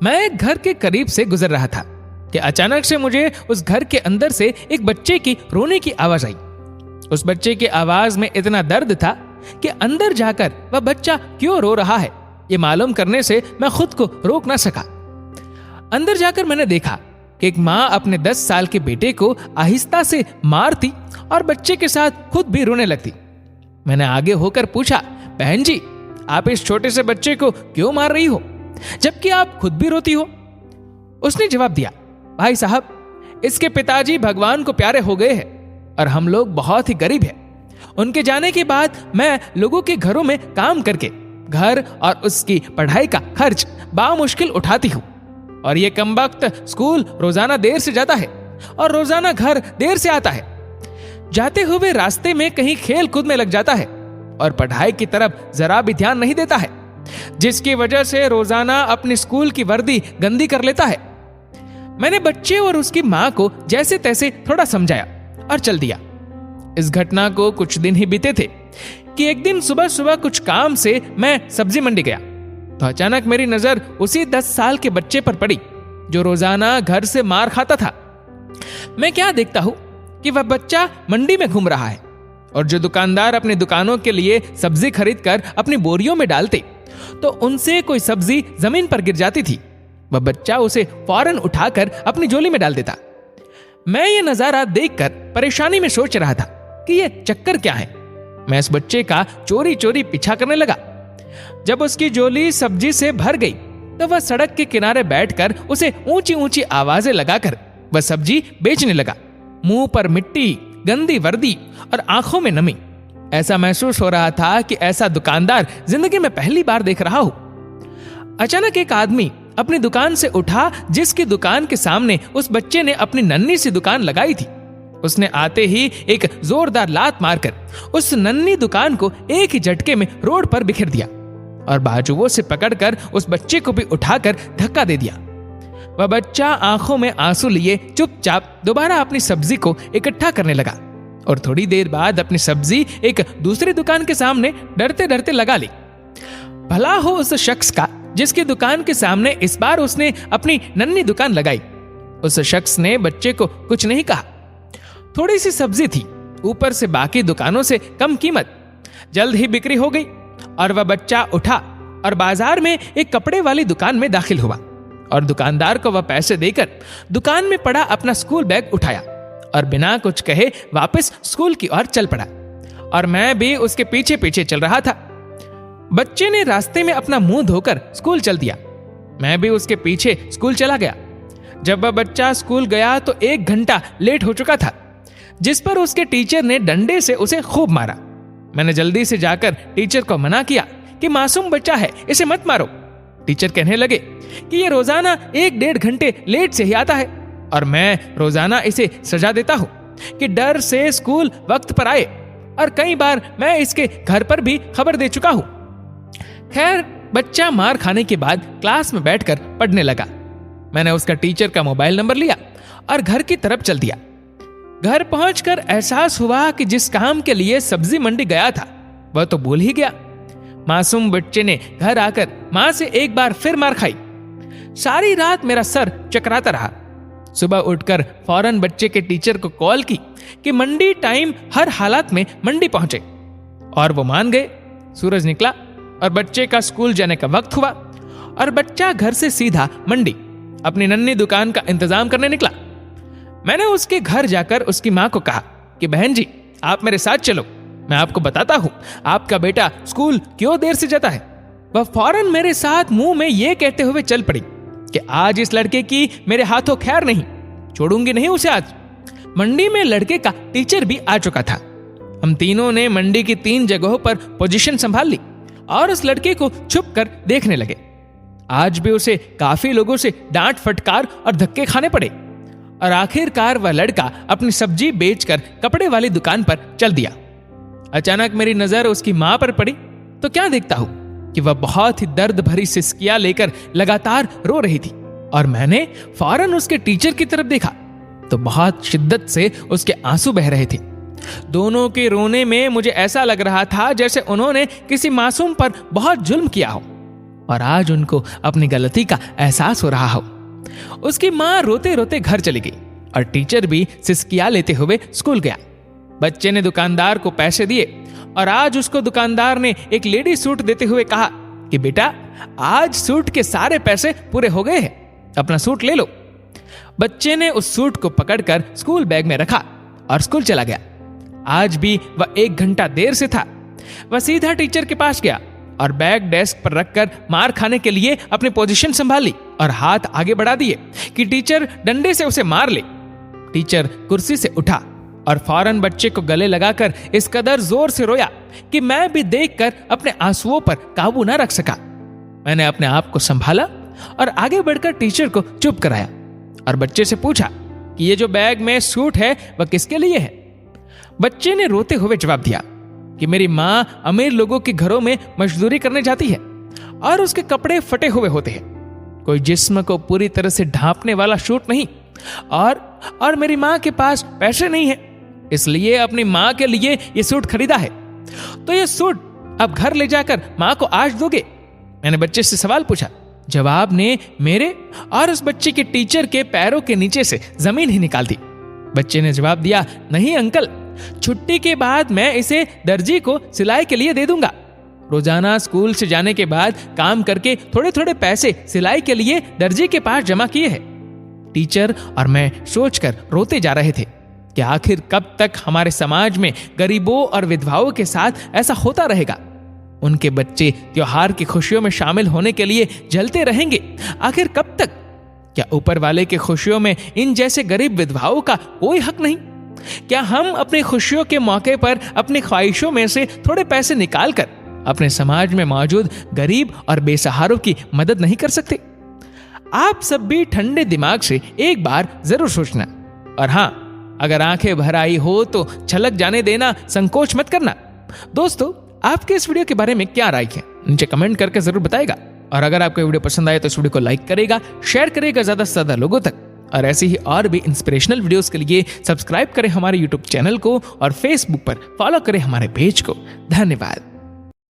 मैं एक घर के करीब से गुजर रहा था कि अचानक से मुझे उस घर के अंदर से एक बच्चे की रोने की आवाज आई। उस बच्चे की आवाज में इतना दर्द था कि अंदर जाकर वह बच्चा क्यों रो रहा है ये मालूम करने से मैं खुद को रोक ना सका। अंदर जाकर मैंने देखा कि एक माँ अपने 10 साल के बेटे को आहिस्ता से मारती और बच्चे के साथ खुद भी रोने लगती। मैंने आगे होकर पूछा, बहन जी, आप इस छोटे से बच्चे को क्यों मार रही हो जबकि आप खुद भी रोती हो? उसने जवाब दिया, भाई साहब, इसके पिताजी भगवान को प्यारे हो गए हैं और हम लोग बहुत ही गरीब हैं। उनके जाने के बाद मैं लोगों के घरों में काम करके घर और उसकी पढ़ाई का खर्च बामुश्किल उठाती हूँ और ये कमबख्त स्कूल रोजाना देर से जाता है और रोजाना घर देर से आता है। जाते हुए रास्ते में कहीं खेल कूद में लग जाता है और पढ़ाई की तरफ जरा भी ध्यान नहीं देता है, जिसकी वजह से रोजाना अपनी स्कूल की वर्दी गंदी कर लेता है। मैंने बच्चे और उसकी माँ को जैसे तैसे थोड़ा समझाया और चल दिया। इस घटना को कुछ दिन ही बीते थे कि एक दिन सुबह सुबह कुछ काम से मैं सब्जी मंडी गया तो अचानक मेरी नजर उसी 10 साल के बच्चे पर पड़ी जो रोजाना घर से मार खाता था। मैं क्या देखता हूं कि वह बच्चा मंडी में घूम रहा है और जो दुकानदार अपनी दुकानों के लिए सब्जी खरीद कर अपनी बोरियों में डालते तो उनसे कोई सब्जी जमीन पर गिर जाती थी, वह बच्चा उसे फौरन उठाकर अपनी झोली में डाल देता। मैं ये नजारा देखकर परेशानी में सोच रहा था कि ये चक्कर क्या है। मैं इस बच्चे का चोरी चोरी पीछा करने लगा। जब उसकी झोली सब्जी से भर गई तो वह सड़क के किनारे बैठकर उसे ऊंची ऊंची आवाजें लगाकर वह सब्जी बेचने लगा। मुंह पर मिट्टी, गंदी वर्दी और आंखों में नमी। ऐसा महसूस हो रहा था कि ऐसा दुकानदार जिंदगी में पहली बार देख रहा हूं। अचानक एक आदमी अपनी दुकान से उठा जिसकी दुकान के सामने उस बच्चे ने अपनी नन्ही सी दुकान लगाई थी। उसने आते ही एक जोरदार लात मारकर उस नन्ही दुकान को एक ही झटके में रोड पर बिखेर दिया और बाजुओं से पकड़कर उस बच्चे को भी उठाकर धक्का दे दिया। वह बच्चा आंखों में आंसू लिए चुपचाप दोबारा अपनी सब्जी को इकट्ठा करने लगा और थोड़ी देर बाद अपनी सब्जी एक दूसरी दुकान के सामने डरते डरते लगा ली। भला हो उस शख्स का जिसकी दुकान के सामने इस बार उसने अपनी नन्ही दुकान लगाई। उस शख्स ने बच्चे को कुछ नहीं कहा। थोड़ी सी सब्जी थी, ऊपर से बाकी दुकानों से कम कीमत। जल्द ही बिक्री हो गई और वह बच्चा उठा और बाजार में एक कपड़े वाली दुकान में दाखिल हुआ और दुकानदार को वह पैसे देकर दुकान में पड़ा अपना स्कूल बैग उठाया और बिना कुछ कहे वापस स्कूल की ओर चल पड़ा और मैं भी उसके पीछे पीछे चल रहा था। बच्चे ने रास्ते में अपना मुंह धोकर स्कूल चल दिया। मैं भी उसके पीछे स्कूल चला गया। जब वह बच्चा स्कूल गया तो 1 घंटा लेट हो चुका था, जिस पर उसके टीचर ने डंडे से उसे खूब मारा। मैंने जल्दी से जाकर टीचर को मना किया कि मासूम बच्चा है, इसे मत मारो। टीचर कहने लगे कि ये रोजाना 1-1.5 घंटे लेट से ही आता है और मैं रोजाना इसे सजा देता हूं कि डर से स्कूल वक्त पर आए, और कई बार मैं इसके घर पर भी खबर दे चुका हूं। खैर, बच्चा मार खाने के बाद क्लास में बैठकर पढ़ने लगा। मैंने उसका टीचर का मोबाइल नंबर लिया और घर की तरफ चल दिया। घर पहुंचकर एहसास हुआ कि जिस काम के लिए सब्जी मंडी गया था वह तो भूल ही गया। मासूम बच्चे ने घर आकर मां से एक बार फिर मार खाई। सारी रात मेरा सर चकराता रहा। सुबह उठकर फौरन बच्चे के टीचर को कॉल की कि मंडी टाइम हर हालात में मंडी पहुंचे, और वो मान गए। सूरज निकला और बच्चे का स्कूल जाने का वक्त हुआ और बच्चा घर से सीधा मंडी अपनी नन्ही दुकान का इंतजाम करने निकला। मैंने उसके घर जाकर उसकी मां को कहा कि बहन जी, आप मेरे साथ चलो, मैं आपको बताता हूं आपका बेटा स्कूल क्यों देर से जाता है। वह फौरन मेरे साथ मुंह में यह कहते हुए चल पड़ी कि आज इस लड़के की मेरे हाथों खैर नहीं, छोड़ूंगी नहीं उसे आज। मंडी में लड़के का टीचर भी आ चुका था। हम तीनों ने मंडी की 3 जगहों पर पोजीशन संभाल ली और उस लड़के को छुप कर देखने लगे। आज भी उसे काफी लोगों से डांट फटकार और धक्के खाने पड़े और आखिरकार वह लड़का अपनी सब्जी बेचकर कपड़े वाली दुकान पर चल दिया। अचानक मेरी नजर उसकी मां पर पड़ी तो क्या देखता हूं कि वह बहुत ही दर्द भरी सिसकियां लेकर लगातार रो रही थी, और मैंने फौरन उसके टीचर की तरफ देखा तो बहुत शिद्दत से उसके आंसू बह रहे थे। दोनों के रोने में मुझे ऐसा लग रहा था जैसे उन्होंने किसी मासूम पर बहुत जुल्म किया हो। और आज उनको अपनी गलती का एहसास हो रहा हो। उसकी माँ रोते रोते घर चली गई और टीचर भी सिसकिया लेते हुए स्कूल गया। बच्चे ने दुकानदार को पैसे दिए और आज उसको दुकानदार ने एक लेडी सूट देते हुए कहा कि बेटा, आज सूट के सारे पैसे पूरे हो गए हैं, अपना सूट ले लो। बच्चे ने उस सूट को पकड़कर स्कूल बैग में रखा और स्कूल चला गया। आज भी वह 1 घंटा देर से था। वह सीधा टीचर के पास गया और बैग डेस्क पर रखकर मार खाने के लिए अपनी पोजीशन संभाली और हाथ आगे बढ़ा दिए कि टीचर डंडे से उसे मार ले। टीचर कुर्सी से उठा और फौरन बच्चे को गले लगाकर इस कदर जोर से रोया कि मैं भी देखकर अपने आंसुओं पर काबू न रख सका। मैंने अपने आप को संभाला और आगे बढ़कर टीचर को चुप कराया और बच्चे से पूछा कि ये जो बैग में सूट है वह किसके लिए है। बच्चे ने रोते हुए जवाब दिया कि मेरी माँ अमीर लोगों के घरों में मजदूरी करने जाती है और उसके कपड़े फटे हुए होते हैं, कोई जिस्म को पूरी तरह से ढांपने वाला सूट नहीं, और मेरी माँ के पास पैसे नहीं है, इसलिए अपनी माँ के लिए ये सूट खरीदा है। तो ये सूट अब घर ले जाकर माँ को आज दोगे? मैंने बच्चे से सवाल पूछा। जवाब ने मेरे और उस बच्चे के टीचर के पैरों के नीचे से जमीन ही निकाल दी। बच्चे ने जवाब दिया, नहीं अंकल, छुट्टी के बाद मैं इसे दर्जी को सिलाई के लिए दे दूंगा। रोजाना स्कूल से जाने के बाद काम करके थोड़े थोड़े पैसे सिलाई के लिए दर्जी के पास जमा किए हैं। टीचर और मैं सोचकर रोते जा रहे थे कि आखिर कब तक हमारे समाज में गरीबों और विधवाओं के साथ ऐसा होता रहेगा। उनके बच्चे त्योहार की खुशियों में शामिल होने के लिए जलते रहेंगे, आखिर कब तक? क्या ऊपर वाले की खुशियों में इन जैसे गरीब विधवाओं का कोई हक नहीं? क्या हम अपनी खुशियों के मौके पर अपनी ख्वाहिशों में से थोड़े पैसे निकालकर अपने समाज में मौजूद गरीब और बेसहारों की मदद नहीं कर सकते? आप सब भी ठंडे दिमाग से एक बार जरूर सोचना, और हाँ, अगर आंखें भर आई हो तो छलक जाने देना, संकोच मत करना। दोस्तों, आपके इस वीडियो के बारे में क्या राय है, नीचे कमेंट करके जरूर बताएगा। और अगर आपको वीडियो पसंद आए तो इस वीडियो को लाइक करेगा, शेयर करेगा ज्यादा से ज्यादा लोगों तक। और ऐसे ही और भी इंस्पिरेशनल वीडियोस के लिए सब्सक्राइब करें हमारे यूट्यूब चैनल को और फेसबुक पर फॉलो करें हमारे पेज को। धन्यवाद।